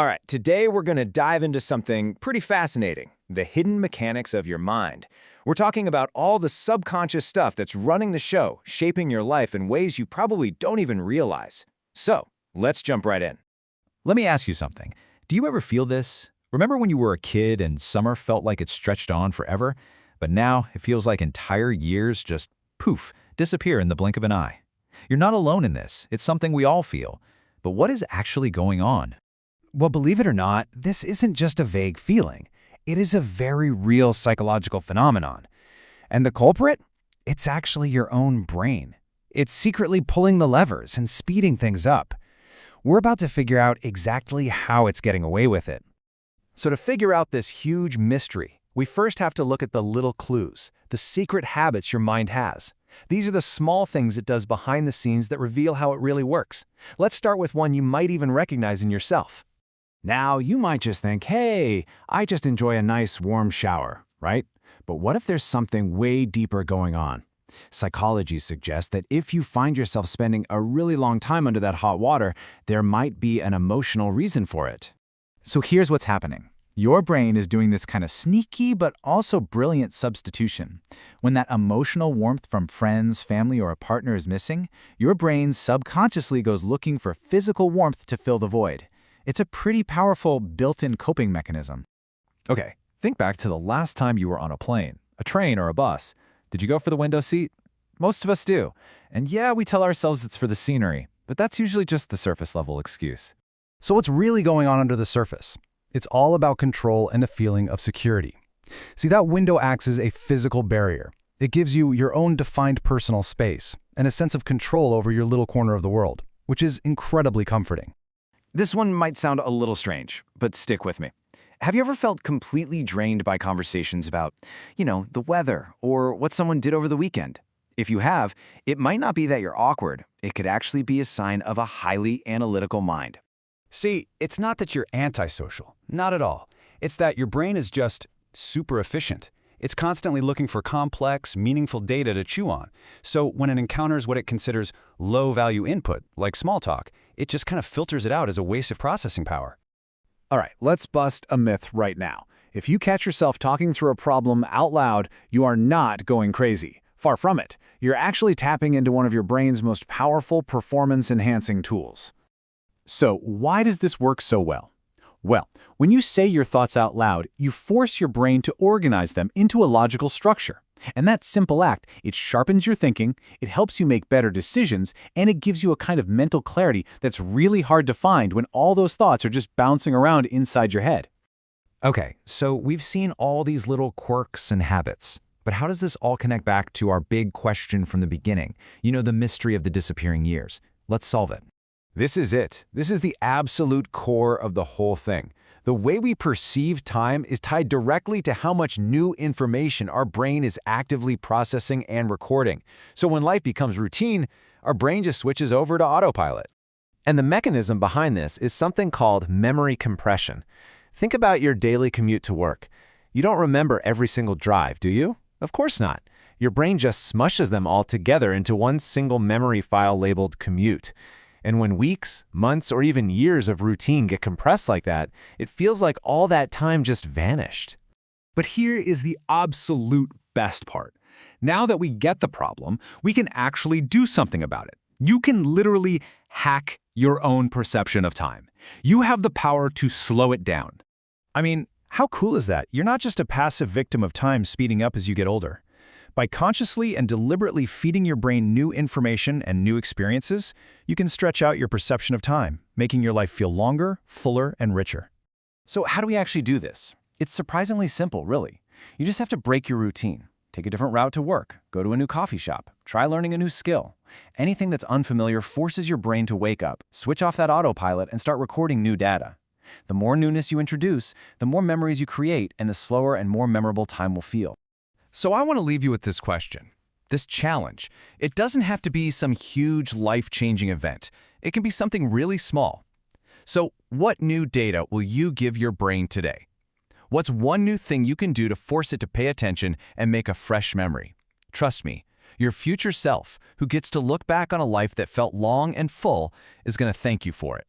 All right, today we're going to dive into something pretty fascinating, the hidden mechanics of your mind. We're talking about all the subconscious stuff that's running the show, shaping your life in ways you probably don't even realize. So, let's jump right in. Let me ask you something. Do you ever feel this? Remember when you were a kid and summer felt like it stretched on forever? But now it feels like entire years just, poof, disappear in the blink of an eye. You're not alone in this. It's something we all feel. But what is actually going on? Well, believe it or not, this isn't just a vague feeling. It is a very real psychological phenomenon. And the culprit? It's actually your own brain. It's secretly pulling the levers and speeding things up. We're about to figure out exactly how it's getting away with it. So to figure out this huge mystery, we first have to look at the little clues, the secret habits your mind has. These are the small things it does behind the scenes that reveal how it really works. Let's start with one you might even recognize in yourself. Now, you might just think, hey, I just enjoy a nice warm shower, right? But what if there's something way deeper going on? Psychology suggests that if you find yourself spending a really long time under that hot water, there might be an emotional reason for it. So here's what's happening. Your brain is doing this kind of sneaky but also brilliant substitution. When that emotional warmth from friends, family, or a partner is missing, your brain subconsciously goes looking for physical warmth to fill the void. It's a pretty powerful built-in coping mechanism. Okay, think back to the last time you were on a plane, a train, or a bus. Did you go for the window seat? Most of us do. And yeah, we tell ourselves it's for the scenery, but that's usually just the surface-level excuse. So what's really going on under the surface? It's all about control and a feeling of security. See, that window acts as a physical barrier. It gives you your own defined personal space and a sense of control over your little corner of the world, which is incredibly comforting. This one might sound a little strange, but stick with me. Have you ever felt completely drained by conversations about, the weather or what someone did over the weekend? If you have, it might not be that you're awkward. It could actually be a sign of a highly analytical mind. See, it's not that you're antisocial. Not at all. It's that your brain is just super efficient. It's constantly looking for complex, meaningful data to chew on. So when it encounters what it considers low-value input, like small talk, it just kind of filters it out as a waste of processing power. All right, let's bust a myth right now. If you catch yourself talking through a problem out loud, you are not going crazy. Far from it. You're actually tapping into one of your brain's most powerful performance-enhancing tools. So why does this work so well? Well, when you say your thoughts out loud, you force your brain to organize them into a logical structure. And that simple act, it sharpens your thinking, it helps you make better decisions, and it gives you a kind of mental clarity that's really hard to find when all those thoughts are just bouncing around inside your head. Okay, so we've seen all these little quirks and habits. But how does this all connect back to our big question from the beginning? The mystery of the disappearing years. Let's solve it. This is it. This is the absolute core of the whole thing. The way we perceive time is tied directly to how much new information our brain is actively processing and recording. So when life becomes routine, our brain just switches over to autopilot. And the mechanism behind this is something called memory compression. Think about your daily commute to work. You don't remember every single drive, do you? Of course not. Your brain just smushes them all together into one single memory file labeled commute. And when weeks, months, or even years of routine get compressed like that, it feels like all that time just vanished. But here is the absolute best part. Now that we get the problem, we can actually do something about it. You can literally hack your own perception of time. You have the power to slow it down. I mean, how cool is that? You're not just a passive victim of time speeding up as you get older. By consciously and deliberately feeding your brain new information and new experiences, you can stretch out your perception of time, making your life feel longer, fuller, and richer. So how do we actually do this? It's surprisingly simple, really. You just have to break your routine. Take a different route to work, go to a new coffee shop, try learning a new skill. Anything that's unfamiliar forces your brain to wake up, switch off that autopilot, and start recording new data. The more newness you introduce, the more memories you create, and the slower and more memorable time will feel. So I want to leave you with this question, this challenge. It doesn't have to be some huge life-changing event. It can be something really small. So what new data will you give your brain today? What's one new thing you can do to force it to pay attention and make a fresh memory? Trust me, your future self, who gets to look back on a life that felt long and full, is going to thank you for it.